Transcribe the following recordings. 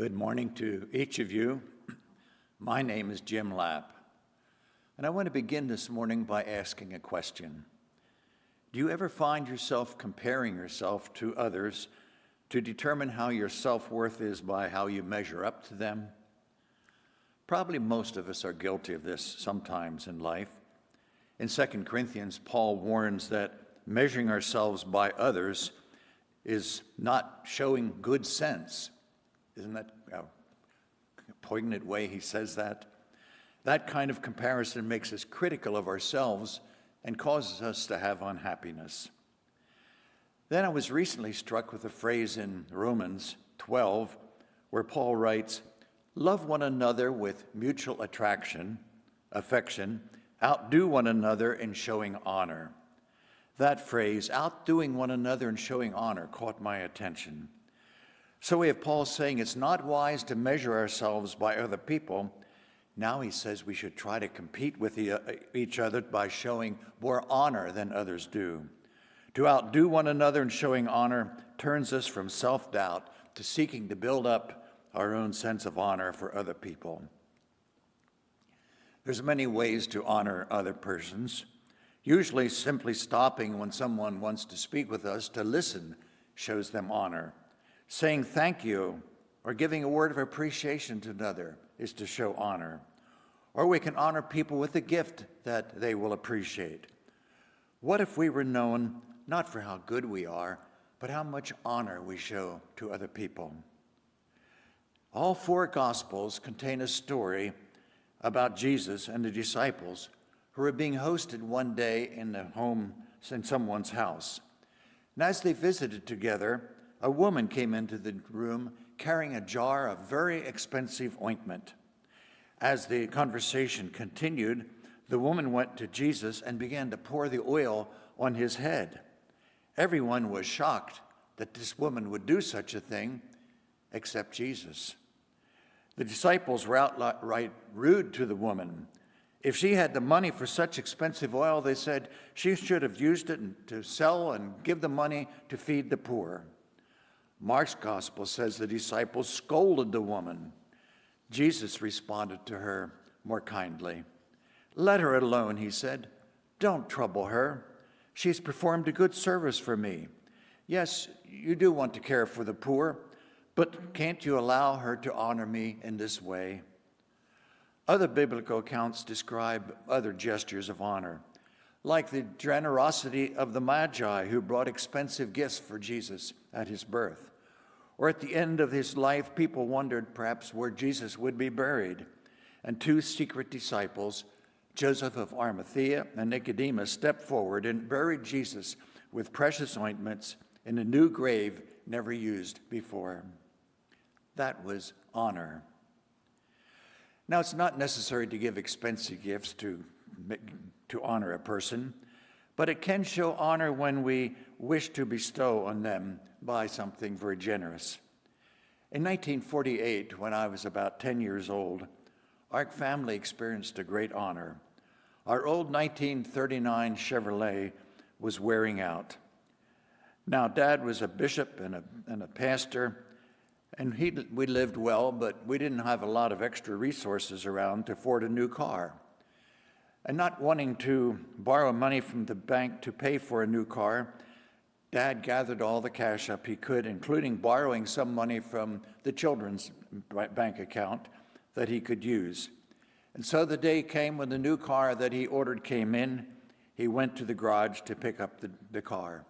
Good morning to each of you. My name is Jim Lapp, and I want to begin this morning by asking a question. Do you ever find yourself comparing yourself to others to determine how your self-worth is by how you measure up to them? Probably most of us are guilty of this sometimes in life. In 2 Corinthians, Paul warns that measuring ourselves by others is not showing good sense. Isn't that a poignant way he says that? That kind of comparison makes us critical of ourselves and causes us to have unhappiness. Then I was recently struck with a phrase in Romans 12 where Paul writes, "Love one another with mutual affection, outdo one another in showing honor." That phrase, outdoing one another in showing honor, caught my attention. So we have Paul saying it's not wise to measure ourselves by other people. Now he says we should try to compete with each other by showing more honor than others do. To outdo one another in showing honor turns us from self-doubt to seeking to build up our own sense of honor for other people. There's many ways to honor other persons. Usually simply stopping when someone wants to speak with us to listen shows them honor. Saying thank you or giving a word of appreciation to another is to show honor. Or we can honor people with a gift that they will appreciate. What if we were known not for how good we are, but how much honor we show to other people? All four Gospels contain a story about Jesus and the disciples who were being hosted one day in someone's house. And as they visited together, a woman came into the room carrying a jar of very expensive ointment. As the conversation continued, the woman went to Jesus and began to pour the oil on his head. Everyone was shocked that this woman would do such a thing, except Jesus. The disciples were outright rude to the woman. If she had the money for such expensive oil, they said she should have used it to sell and give the money to feed the poor. Mark's gospel says the disciples scolded the woman. Jesus responded to her more kindly. "Let her alone," he said. "Don't trouble her. She's performed a good service for me. Yes, you do want to care for the poor, but can't you allow her to honor me in this way?" Other biblical accounts describe other gestures of honor, like the generosity of the Magi who brought expensive gifts for Jesus at his birth. Or at the end of his life, people wondered perhaps where Jesus would be buried. And two secret disciples, Joseph of Arimathea and Nicodemus, stepped forward and buried Jesus with precious ointments in a new grave never used before. That was honor. Now, it's not necessary to give expensive gifts to honor a person, but it can show honor when we wish to bestow on them by something very generous. In 1948, when I was about 10 years old, our family experienced a great honor. Our old 1939 Chevrolet was wearing out. Now, Dad was a bishop and a pastor, and we lived well, but we didn't have a lot of extra resources around to afford a new car. And not wanting to borrow money from the bank to pay for a new car, Dad gathered all the cash up he could, including borrowing some money from the children's bank account that he could use. And so the day came when the new car that he ordered came in. He went to the garage to pick up the car.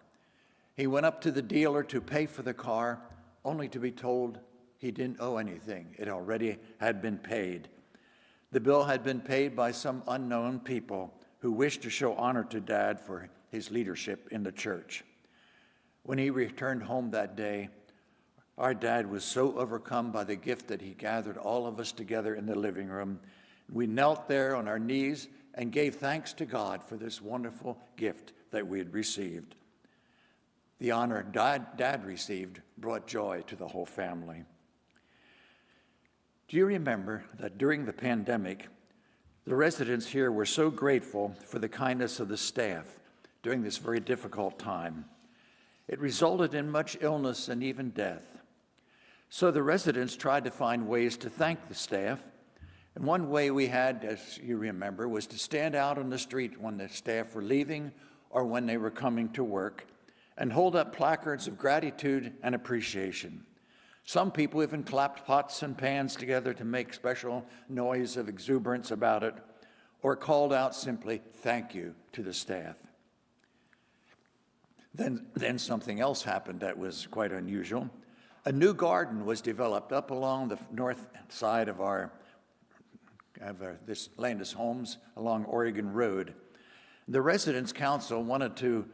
He went up to the dealer to pay for the car, only to be told he didn't owe anything. It already had been paid. The bill had been paid by some unknown people who wished to show honor to Dad for his leadership in the church. When he returned home that day, our dad was so overcome by the gift that he gathered all of us together in the living room. We knelt there on our knees and gave thanks to God for this wonderful gift that we had received. The honor Dad received brought joy to the whole family. Do you remember that during the pandemic, the residents here were so grateful for the kindness of the staff during this very difficult time? It resulted in much illness and even death. So the residents tried to find ways to thank the staff. And one way we had, as you remember, was to stand out on the street when the staff were leaving or when they were coming to work and hold up placards of gratitude and appreciation. Some people even clapped pots and pans together to make special noise of exuberance about it, or called out simply, "Thank you," to the staff. Then something else happened that was quite unusual. A new garden was developed up along the north side of this Landis Homes along Oregon Road. The Residents' Council wanted to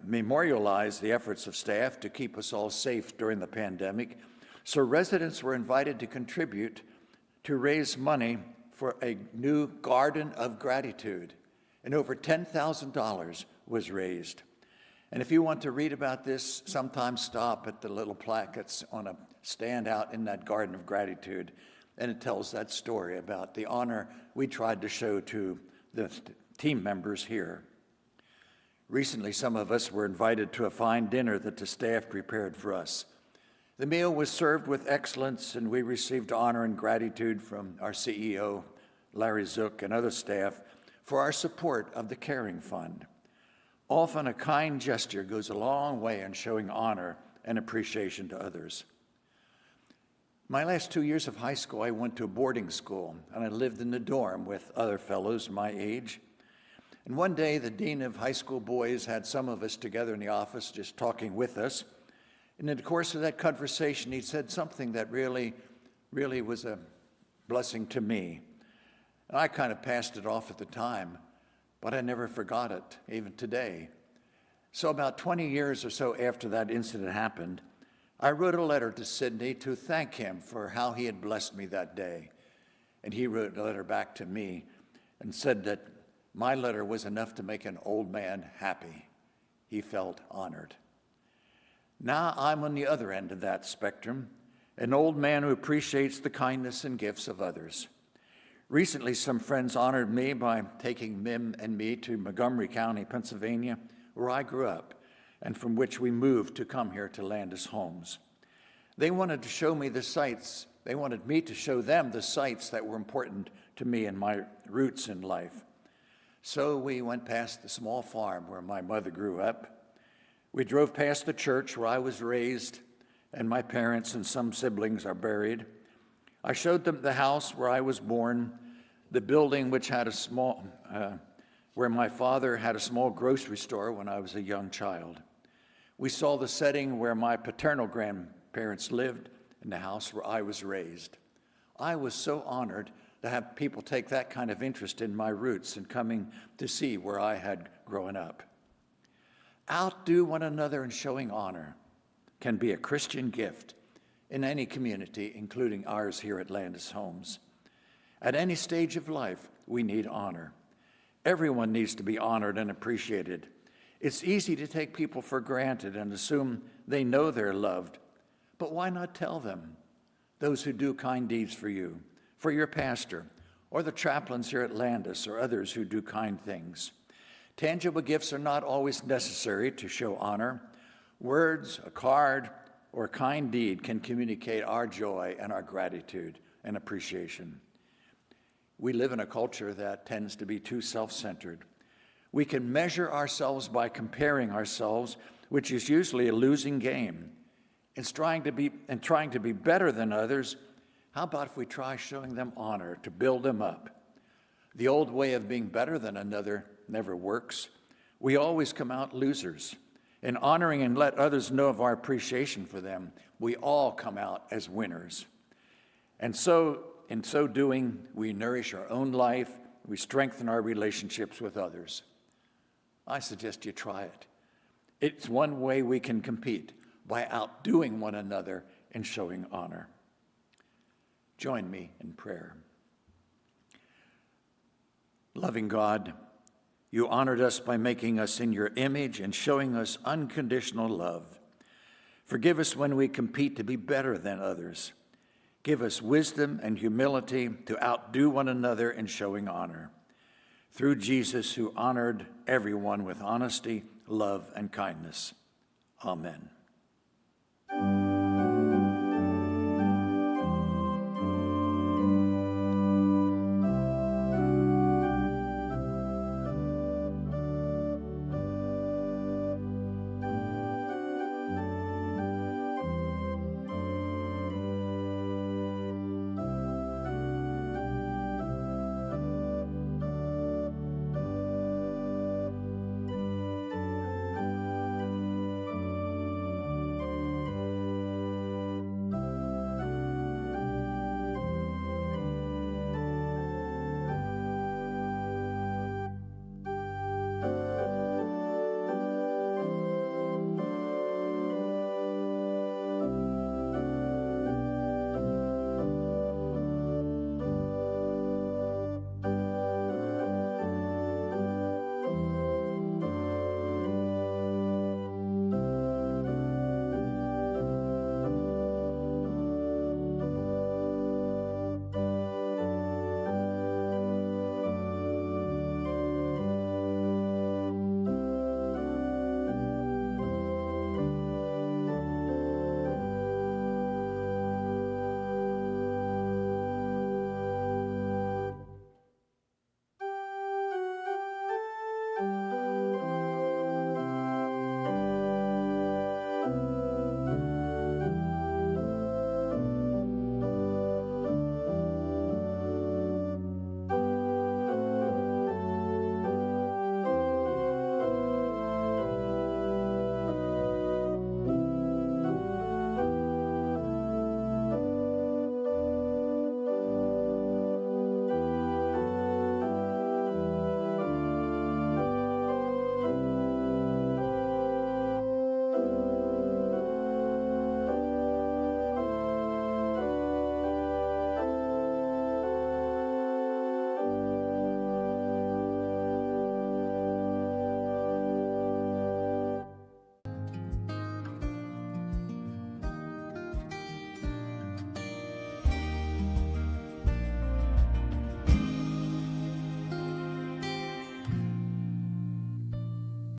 memorialize the efforts of staff to keep us all safe during the pandemic, so residents were invited to contribute to raise money for a new Garden of Gratitude, and over $10,000 was raised. And if you want to read about this, sometimes stop at the little plaques on a stand out in that Garden of Gratitude, and it tells that story about the honor we tried to show to the team members here. Recently, some of us were invited to a fine dinner that the staff prepared for us. The meal was served with excellence, and we received honor and gratitude from our CEO, Larry Zook, and other staff for our support of the Caring Fund. Often a kind gesture goes a long way in showing honor and appreciation to others. My last 2 years of high school, I went to a boarding school, and I lived in the dorm with other fellows my age. And one day, the dean of high school boys had some of us together in the office just talking with us. And in the course of that conversation, he said something that really was a blessing to me. And I kind of passed it off at the time, but I never forgot it, even today. So about 20 years or so after that incident happened, I wrote a letter to Sidney to thank him for how he had blessed me that day. And he wrote a letter back to me and said that my letter was enough to make an old man happy. He felt honored. Now I'm on the other end of that spectrum, an old man who appreciates the kindness and gifts of others. Recently, some friends honored me by taking Mim and me to Montgomery County, Pennsylvania, where I grew up, and from which we moved to come here to Landis Homes. They wanted to show me the sights. They wanted me to show them the sights that were important to me and my roots in life. So we went past the small farm where my mother grew up. We drove past the church where I was raised, and my parents and some siblings are buried. I showed them the house where I was born, the building which had where my father had a small grocery store when I was a young child. We saw the setting where my paternal grandparents lived and the house where I was raised. I was so honored to have people take that kind of interest in my roots and coming to see where I had grown up. Outdo one another in showing honor can be a Christian gift in any community, including ours here at Landis Homes. At any stage of life, we need honor. Everyone needs to be honored and appreciated. It's easy to take people for granted and assume they know they're loved, but why not tell them? Those who do kind deeds for you, for your pastor, or the chaplains here at Landis, or others who do kind things. Tangible gifts are not always necessary to show honor. Words, a card, or a kind deed can communicate our joy and our gratitude and appreciation. We live in a culture that tends to be too self-centered. We can measure ourselves by comparing ourselves, which is usually a losing game. In trying to be better than others, how about if we try showing them honor to build them up? The old way of being better than another never works. We always come out losers. In honoring and let others know of our appreciation for them, we all come out as winners. And so, in so doing, we nourish our own life, we strengthen our relationships with others. I suggest you try it. It's one way we can compete, by outdoing one another in showing honor. Join me in prayer. Loving God, you honored us by making us in your image and showing us unconditional love. Forgive us when we compete to be better than others. Give us wisdom and humility to outdo one another in showing honor. Through Jesus, who honored everyone with honesty, love, and kindness. Amen.